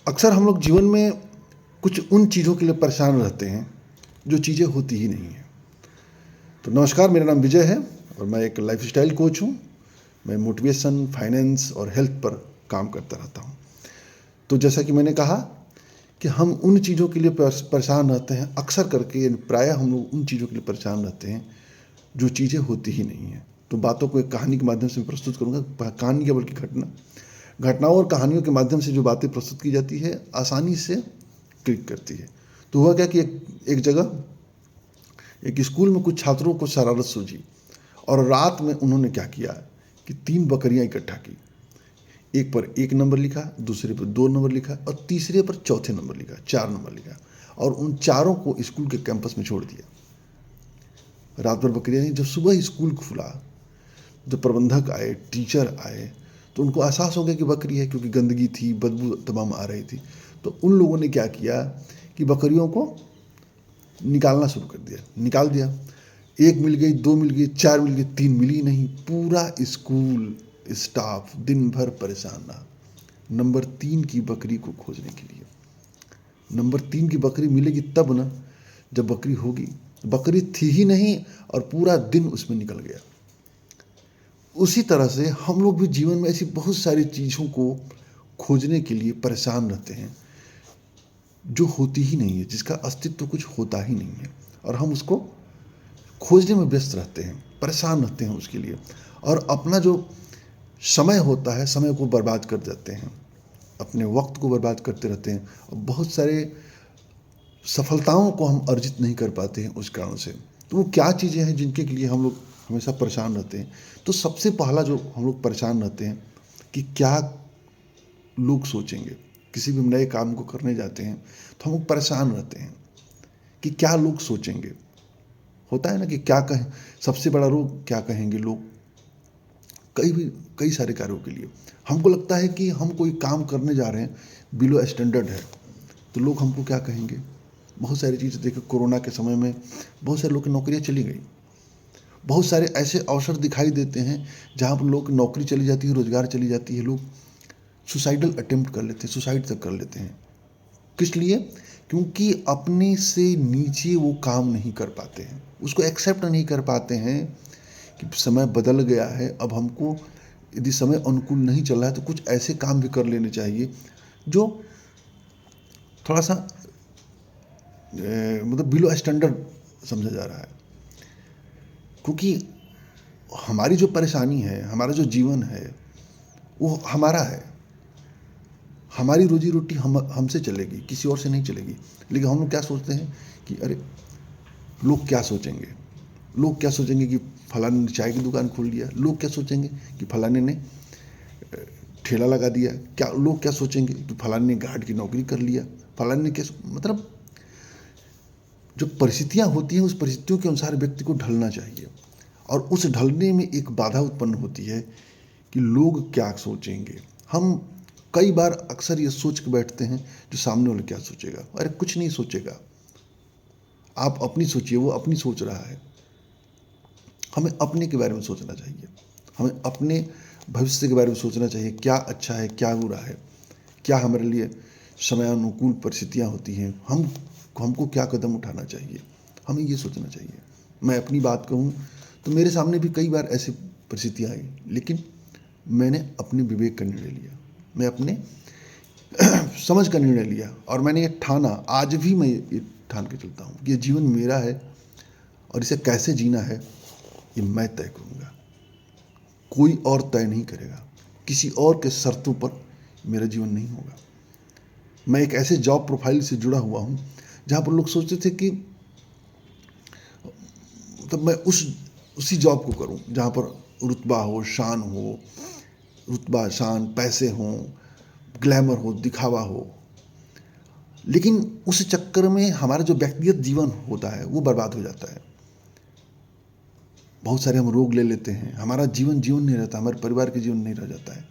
अक्सर हम लोग जीवन में कुछ उन चीज़ों के लिए परेशान रहते हैं जो चीज़ें होती ही नहीं हैं। तो नमस्कार, मेरा नाम विजय है और मैं एक लाइफस्टाइल कोच हूँ। मैं मोटिवेशन, फाइनेंस और हेल्थ पर काम करता रहता हूँ। तो जैसा कि मैंने कहा कि हम उन चीज़ों के लिए परेशान रहते हैं, अक्सर करके प्रायः हम लोग उन चीज़ों के लिए परेशान रहते हैं जो चीज़ें होती ही नहीं हैं। तो बातों को एक कहानी के माध्यम से मैं प्रस्तुत करूँगा। कहानी क्या बल्कि घटनाओं और कहानियों के माध्यम से जो बातें प्रस्तुत की जाती है आसानी से क्लिक करती है। तो हुआ क्या कि एक जगह एक स्कूल में कुछ छात्रों को शरारत सूझी और रात में उन्होंने क्या किया कि 3 बकरियां इकट्ठा की। एक पर 1 नंबर लिखा, दूसरे पर 2 नंबर लिखा और तीसरे पर चौथे नंबर लिखा, 4 नंबर लिखा और उन चारों को स्कूल के कैंपस में छोड़ दिया। रात भर बकरियां नहीं। जब सुबह स्कूल खुला, जब प्रबंधक आए, टीचर आए, तो उनको एहसास हो गया कि बकरी है, क्योंकि गंदगी थी, बदबू तमाम आ रही थी। तो उन लोगों ने क्या किया कि बकरियों को निकालना शुरू कर दिया, निकाल दिया। 1 मिल गई, 2 मिल गई, 4 मिल गई, 3 मिली नहीं। पूरा स्कूल स्टाफ दिन भर परेशान रहा नंबर 3 की बकरी को खोजने के लिए। नंबर 3 की बकरी मिलेगी तब ना, जब बकरी होगी। बकरी थी ही नहीं और पूरा दिन उसमें निकल गया। उसी तरह से हम लोग भी जीवन में ऐसी बहुत सारी चीज़ों को खोजने के लिए परेशान रहते हैं जो होती ही नहीं है, जिसका अस्तित्व कुछ होता ही नहीं है, और हम उसको खोजने में व्यस्त रहते हैं, परेशान रहते हैं उसके लिए, और अपना जो समय होता है, समय को बर्बाद कर देते हैं, अपने वक्त को बर्बाद करते रहते हैं और बहुत सारे सफलताओं को हम अर्जित नहीं कर पाते हैं उस कारण से। तो वो क्या चीज़ें हैं जिनके लिए हम लोग हमेशा परेशान रहते हैं? तो सबसे पहला जो हम लोग परेशान रहते हैं कि क्या लोग सोचेंगे। किसी भी नए काम को करने जाते हैं तो हम लोग परेशान रहते हैं कि क्या लोग सोचेंगे। होता है ना कि क्या कहें, सबसे बड़ा रोग क्या कहेंगे लोग। कई सारे कार्यों के लिए हमको लगता है कि हम कोई काम करने जा रहे हैं, बिलो स्टैंडर्ड है, तो लोग हमको क्या कहेंगे। बहुत सारी चीज़ें देखो, कोरोना के समय में बहुत सारे लोग की नौकरियां चली गई। बहुत सारे ऐसे अवसर दिखाई देते हैं जहाँ पर लोग की नौकरी चली जाती है, रोजगार चली जाती है, लोग सुसाइडल अटेम्प्ट कर लेते हैं, सुसाइड तक कर लेते हैं। किस लिए? क्योंकि अपने से नीचे वो काम नहीं कर पाते हैं, उसको एक्सेप्ट नहीं कर पाते हैं कि समय बदल गया है। अब हमको यदि समय अनुकूल नहीं चल रहा है तो कुछ ऐसे काम भी कर लेने चाहिए जो थोड़ा सा मतलब बिलो स्टैंडर्ड समझा जा रहा है। क्योंकि हमारी जो परेशानी है, हमारा जो जीवन है, वो हमारा है। हमारी रोजी रोटी हमसे चलेगी, किसी और से नहीं चलेगी। लेकिन हम लोग क्या सोचते हैं कि अरे लोग क्या सोचेंगे। लोग क्या सोचेंगे कि फलाने ने चाय की दुकान खोल लिया। लोग क्या सोचेंगे कि फलाने ने ठेला लगा दिया। क्या लोग क्या सोचेंगे कि फलाने ने गार्ड की नौकरी कर लिया। फलाने ने क्या, मतलब जो परिस्थितियाँ होती हैं उस परिस्थितियों के अनुसार व्यक्ति को ढलना चाहिए, और उस ढलने में एक बाधा उत्पन्न होती है कि लोग क्या सोचेंगे। हम कई बार अक्सर ये सोच के बैठते हैं जो सामने वाला क्या सोचेगा। अरे कुछ नहीं सोचेगा, आप अपनी सोचिए, वो अपनी सोच रहा है। हमें अपने के बारे में सोचना चाहिए, हमें अपने भविष्य के बारे में सोचना चाहिए। क्या अच्छा है, क्या बुरा है, क्या हमारे लिए समयानुकूल परिस्थितियाँ होती हैं, हमको क्या कदम उठाना चाहिए, हमें ये सोचना चाहिए। मैं अपनी बात कहूँ तो मेरे सामने भी कई बार ऐसी परिस्थितियाँ आई, लेकिन मैंने अपने विवेक का निर्णय लिया, मैं अपने समझ का निर्णय लिया, और मैंने ये ठाना, आज भी मैं ये ठान के चलता हूँ कि ये जीवन मेरा है और इसे कैसे जीना है ये मैं तय करूँगा। कोई और तय नहीं करेगा, किसी और के शर्तों पर मेरा जीवन नहीं होगा। मैं एक ऐसे जॉब प्रोफाइल से जुड़ा हुआ हूँ जहाँ पर लोग सोचते थे कि तब मैं उसी जॉब को करूं जहाँ पर रुतबा हो, शान हो, रुतबा, शान, पैसे हों, ग्लैमर हो, दिखावा हो। लेकिन उस चक्कर में हमारा जो व्यक्तिगत जीवन होता है वो बर्बाद हो जाता है। बहुत सारे हम रोग ले लेते हैं, हमारा जीवन नहीं रहता, हमारे परिवार के जीवन नहीं रह जाता है।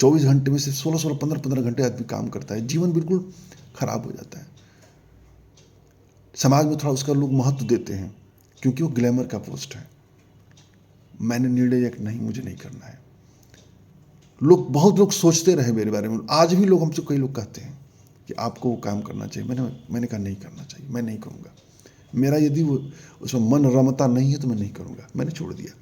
24 घंटे में से 16 15 घंटे आदमी काम करता है, जीवन बिल्कुल खराब हो जाता है। समाज में थोड़ा उसका लोग महत्व देते हैं क्योंकि वो ग्लैमर का पोस्ट है। मैंने निर्णय लिया कि नहीं, मुझे नहीं करना है। बहुत लोग सोचते रहे मेरे बारे में। आज भी लोग हमसे, कई लोग कहते हैं कि आपको वो काम करना चाहिए। मैंने कहा नहीं करना चाहिए, मैं नहीं करूँगा। मेरा यदि वो उसमें मन रमता नहीं है तो मैं नहीं करूँगा, मैंने छोड़ दिया।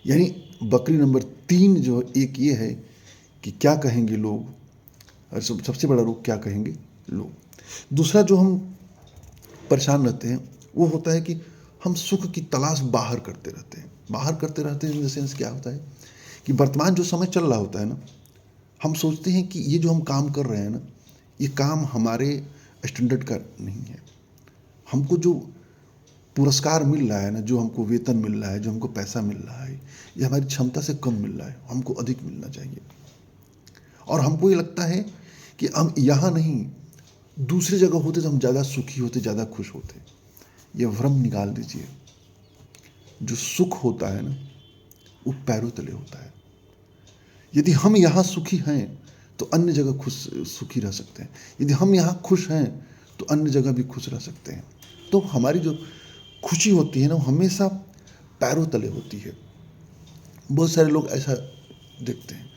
यानी बकरी नंबर 3 जो एक ये है कि क्या कहेंगे लोग, और सबसे बड़ा रोग क्या कहेंगे लोग। दूसरा जो हम परेशान रहते हैं वो होता है कि हम सुख की तलाश बाहर करते रहते हैं। बाहर करते रहते हैं इन द सेंस क्या होता है कि वर्तमान जो समय चल रहा होता है ना, हम सोचते हैं कि ये जो हम काम कर रहे हैं ना, ये काम हमारे स्टैंडर्ड का नहीं है। हमको जो पुरस्कार मिल रहा है ना, जो हमको वेतन मिल रहा है, जो हमको पैसा मिल रहा है, ये हमारी क्षमता से कम मिल रहा है, हमको अधिक मिलना चाहिए। और हमको ये लगता है कि हम यहाँ नहीं, दूसरी जगह होते तो हम ज़्यादा सुखी होते, ज़्यादा खुश होते। ये भ्रम निकाल दीजिए। जो सुख होता है ना, वो पैरों तले होता है। यदि हम यहाँ सुखी हैं तो अन्य जगह सुखी रह सकते हैं। यदि हम यहाँ खुश हैं तो अन्य जगह भी खुश रह सकते हैं। तो हमारी जो खुशी होती है ना, वो हमेशा पैरों तले होती है। बहुत सारे लोग ऐसा देखते हैं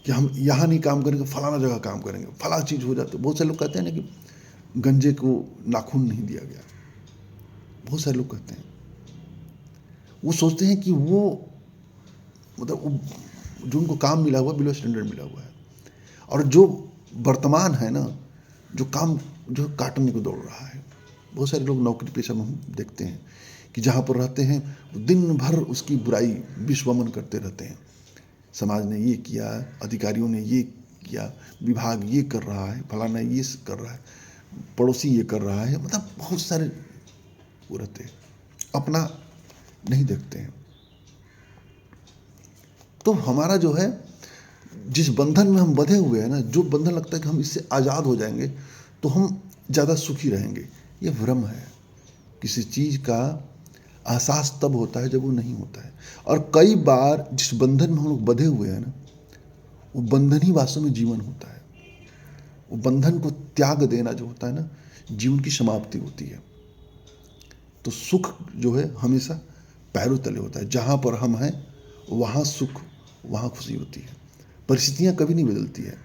कि हम यहाँ नहीं काम करेंगे, फलाना जगह काम करेंगे, फलाना चीज़ हो जाती है। बहुत सारे लोग कहते हैं ना कि गंजे को नाखून नहीं दिया गया। बहुत सारे लोग कहते हैं, वो सोचते हैं कि वो मतलब जो उनको काम मिला हुआ बिलो स्टैंडर्ड मिला हुआ है। और जो वर्तमान है ना, जो काम जो काटने को दौड़ रहा है। बहुत सारे लोग नौकरी पेशा में हम देखते हैं कि जहाँ पर रहते हैं दिन भर उसकी बुराई विश्वमन करते रहते हैं। समाज ने ये किया, अधिकारियों ने ये किया, विभाग ये कर रहा है, फलाना ये कर रहा है, पड़ोसी ये कर रहा है। मतलब बहुत सारे वो रहते हैं, अपना नहीं देखते हैं। तो हमारा जो है, जिस बंधन में हम बंधे हुए हैं ना, जो बंधन लगता है कि हम इससे आज़ाद हो जाएंगे तो हम ज़्यादा सुखी रहेंगे, ये भ्रम है। किसी चीज़ का एहसास तब होता है जब वो नहीं होता है। और कई बार जिस बंधन में हम लोग बंधे हुए हैं ना, वो बंधन ही वास्तव में जीवन होता है। वो बंधन को त्याग देना जो होता है ना, जीवन की समाप्ति होती है। तो सुख जो है हमेशा पैरों तले होता है। जहाँ पर हम हैं वहाँ सुख, वहाँ खुशी होती है। परिस्थितियाँ कभी नहीं बदलती है।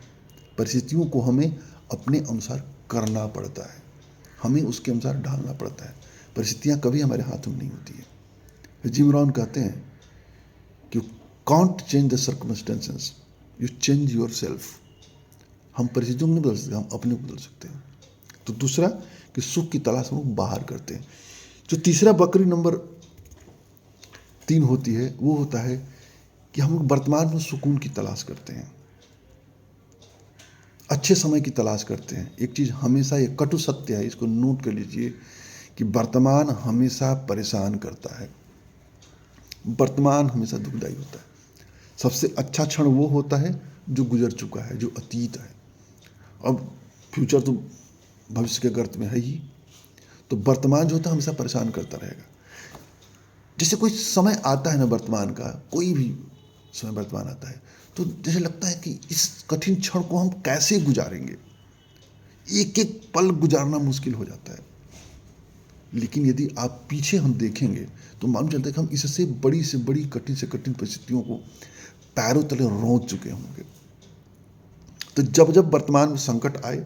परिस्थितियों को हमें अपने अनुसार करना पड़ता है, हमें उसके अनुसार ढालना पड़ता है। परिस्थितियाँ कभी हमारे हाथ में नहीं होती है। जिम रॉन कहते हैं कि can't change the circumstances, you change your self. हम परिस्थितियों को नहीं बदल सकते, हम अपने को बदल सकते हैं। तो दूसरा कि सुख की तलाश हम बाहर करते हैं। जो तीसरा बकरी नंबर 3 होती है, वो होता है कि हम वर्तमान में सुकून की तलाश करते हैं, अच्छे समय की तलाश करते हैं। एक चीज़ हमेशा, ये कटु सत्य है, इसको नोट कर लीजिए कि वर्तमान हमेशा परेशान करता है, वर्तमान हमेशा दुखदायी होता है। सबसे अच्छा क्षण वो होता है जो गुजर चुका है, जो अतीत है। अब फ्यूचर तो भविष्य के गर्त में है ही। तो वर्तमान जो होता है हमेशा परेशान करता रहेगा। जैसे कोई समय आता है ना वर्तमान का, कोई भी समय वर्तमान आता है तो जैसे लगता है कि इस कठिन क्षण को हम कैसे गुजारेंगे। एक एक पल गुजारना मुश्किल हो जाता है। लेकिन यदि आप पीछे हम देखेंगे तो मालूम चलता है कि हम इससे बड़ी से बड़ी, कठिन से कठिन परिस्थितियों को पैरों तले रोंद चुके होंगे। तो जब जब वर्तमान में संकट आए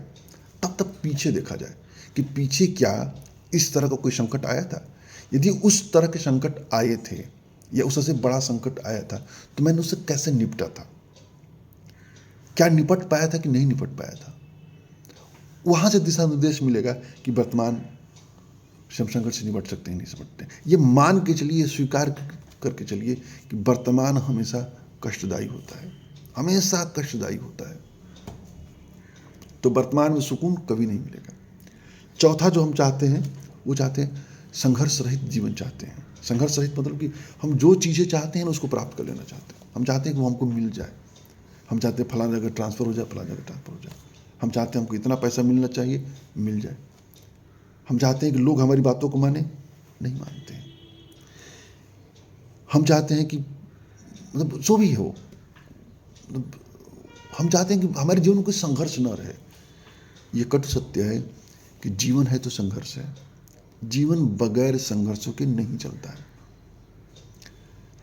तब तब पीछे देखा जाए कि पीछे क्या इस तरह का कोई संकट आया था। यदि उस तरह के संकट आए थे या उससे बड़ा संकट आया था तो मैंने उससे कैसे निपटा था, क्या निपट पाया था कि नहीं निपट पाया था। वहाँ से दिशा निर्देश मिलेगा कि वर्तमान संकट से निपट सकते हैं नहीं निपटते। ये मान के चलिए, स्वीकार करके चलिए कि वर्तमान हमेशा कष्टदायी होता है, हमेशा कष्टदायी होता है। तो वर्तमान में सुकून कभी नहीं मिलेगा। चौथा जो हम चाहते हैं, वो चाहते हैं संघर्ष रहित जीवन चाहते हैं। संघर्ष रहित मतलब कि हम जो चीज़ें चाहते हैं ना उसको प्राप्त कर लेना चाहते हैं। हम चाहते हैं कि वो हमको मिल जाए। हम चाहते हैं फलाना जगह ट्रांसफ़र हो जाए, फलाना जगह ट्रांसफ़र हो जाए। हम चाहते हैं हमको इतना पैसा मिलना चाहिए, मिल जाए। हम चाहते हैं कि लोग हमारी बातों को माने, नहीं मानते हैं। हम चाहते हैं कि मतलब जो भी हो, मतलब हम चाहते हैं कि हमारे जीवन में कोई संघर्ष न रहे। ये कटु सत्य है कि जीवन है तो संघर्ष है। जीवन बगैर संघर्षों के नहीं चलता है।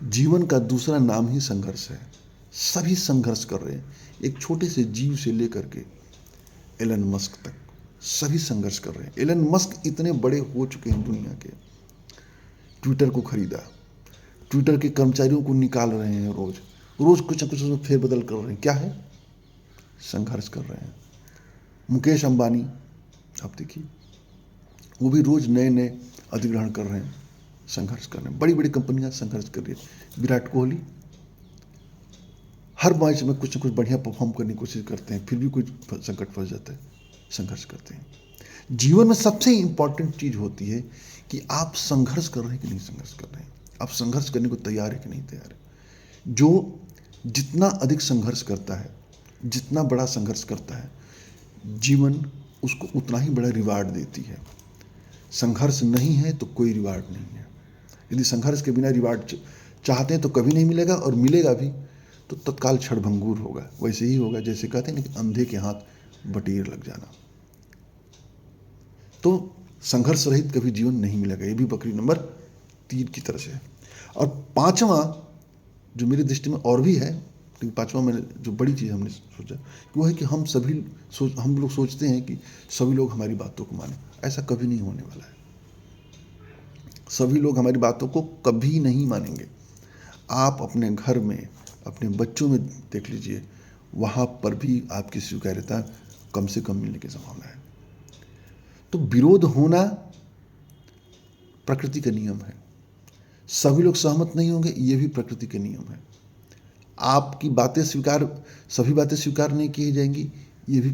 जीवन का दूसरा नाम ही संघर्ष है। सभी संघर्ष कर रहे हैं, एक छोटे से जीव से लेकर के एलन मस्क तक सभी संघर्ष कर रहे हैं। एलन मस्क इतने बड़े हो चुके हैं दुनिया के, ट्विटर को खरीदा, ट्विटर के कर्मचारियों को निकाल रहे हैं, रोज रोज कुछ न कुछ उसमें फेरबदल कर रहे हैं। क्या है? संघर्ष कर रहे हैं। मुकेश अंबानी आप देखिए, वो भी रोज नए नए अधिग्रहण कर रहे हैं, संघर्ष कर रहे हैं। बड़ी बड़ी कंपनियां संघर्ष कर रही है। विराट कोहली हर मैच में कुछ न कुछ बढ़िया परफॉर्म करने की कोशिश करते हैं, फिर भी कुछ संकट फंस जाता है, संघर्ष करते हैं। जीवन में सबसे इंपॉर्टेंट चीज होती है कि आप संघर्ष कर रहे हैं कि नहीं संघर्ष कर रहे हैं, आप संघर्ष करने को तैयार है कि नहीं तैयार है। जो जितना अधिक संघर्ष करता है, जितना बड़ा संघर्ष करता है, जीवन उसको उतना ही बड़ा रिवार्ड देती है। संघर्ष नहीं है तो कोई रिवार्ड नहीं है। यदि संघर्ष के बिना रिवार्ड चाहते हैं तो कभी नहीं मिलेगा, और मिलेगा भी तो तत्काल क्षणभंगुर होगा। वैसे ही होगा जैसे कहते हैं ना कि अंधे के हाथ बटीर लग जाना। तो संघर्ष रहित कभी जीवन नहीं मिलेगा। ये भी बकरी नंबर 3 की तरह से है। और 5वां जो मेरी दृष्टि में और भी है, लेकिन 5वां मैंने जो बड़ी चीज़ हमने सोचा वो है कि हम लोग सोचते हैं कि सभी लोग हमारी बातों को माने। ऐसा कभी नहीं होने वाला है। सभी लोग हमारी बातों को कभी नहीं मानेंगे। आप अपने घर में, अपने बच्चों में देख लीजिए, वहाँ पर भी आपकी स्वीकार्यता कम से कम मिलने की संभावना है। तो विरोध होना प्रकृति का नियम है। सभी लोग सहमत नहीं होंगे, ये भी प्रकृति के नियम है। आपकी बातें सभी बातें स्वीकार नहीं की जाएंगी, ये भी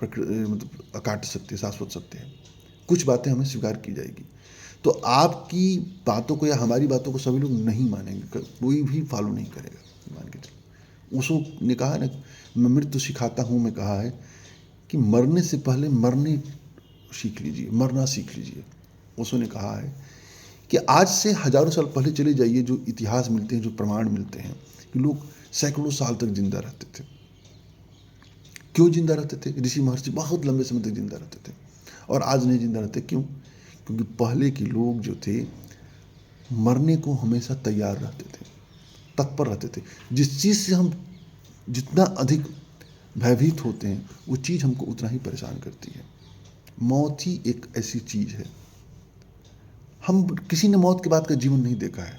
मतलब अकाट्य सत्य, शाश्वत सत्य है। कुछ बातें हमें स्वीकार की जाएगी। तो आपकी बातों को या हमारी बातों को सभी लोग नहीं मानेंगे, कोई भी फॉलो नहीं करेगा। मान के चलो, ओशो ने कहा है ना, मैं मृत्यु सिखाता हूँ में कहा है कि मरने से पहले मरने सीख लीजिए, मरना सीख लीजिए। ओशो ने कहा है कि आज से हजारों साल पहले चले जाइए, जो इतिहास मिलते हैं, जो प्रमाण मिलते हैं कि लोग सैकड़ों साल तक जिंदा रहते थे। क्यों जिंदा रहते थे? ऋषि महर्षि बहुत लंबे समय तक जिंदा रहते थे, और आज नहीं जिंदा रहते। क्यों? क्योंकि पहले के लोग जो थे मरने को हमेशा तैयार रहते थे, तत्पर रहते थे। जिस चीज़ से हम जितना अधिक भयभीत होते हैं, वो चीज़ हमको उतना ही परेशान करती है। मौत ही एक ऐसी चीज़ है। हम किसी ने मौत के बाद का जीवन नहीं देखा है,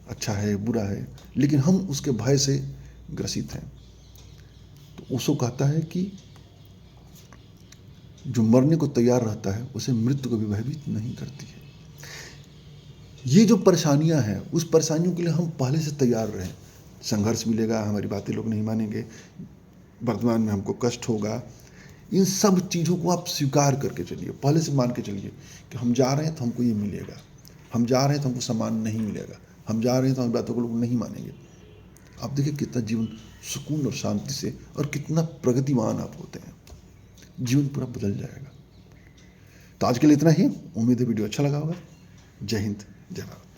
अच्छा है बुरा है, लेकिन हम उसके भय से ग्रसित हैं। तो ओशो कहता है कि जो मरने को तैयार रहता है उसे मृत्यु कभी भयभीत नहीं करती है। ये जो परेशानियां हैं, उस परेशानियों के लिए हम पहले से तैयार रहें। संघर्ष मिलेगा, हमारी बातें लोग नहीं मानेंगे, वर्तमान में हमको कष्ट होगा। इन सब चीज़ों को आप स्वीकार करके चलिए, पहले से मान के चलिए कि हम जा रहे हैं तो हमको ये मिलेगा, हम जा रहे हैं तो हमको सम्मान नहीं मिलेगा, हम जा रहे हैं तो हमारी बातों को लोग नहीं मानेंगे। आप देखिए कितना जीवन सुकून और शांति से, और कितना प्रगतिवान आप होते हैं। जीवन पूरा बदल जाएगा। तो आज के लिए इतना ही। उम्मीद है वीडियो अच्छा लगा होगा। जय हिंद, जय भारत।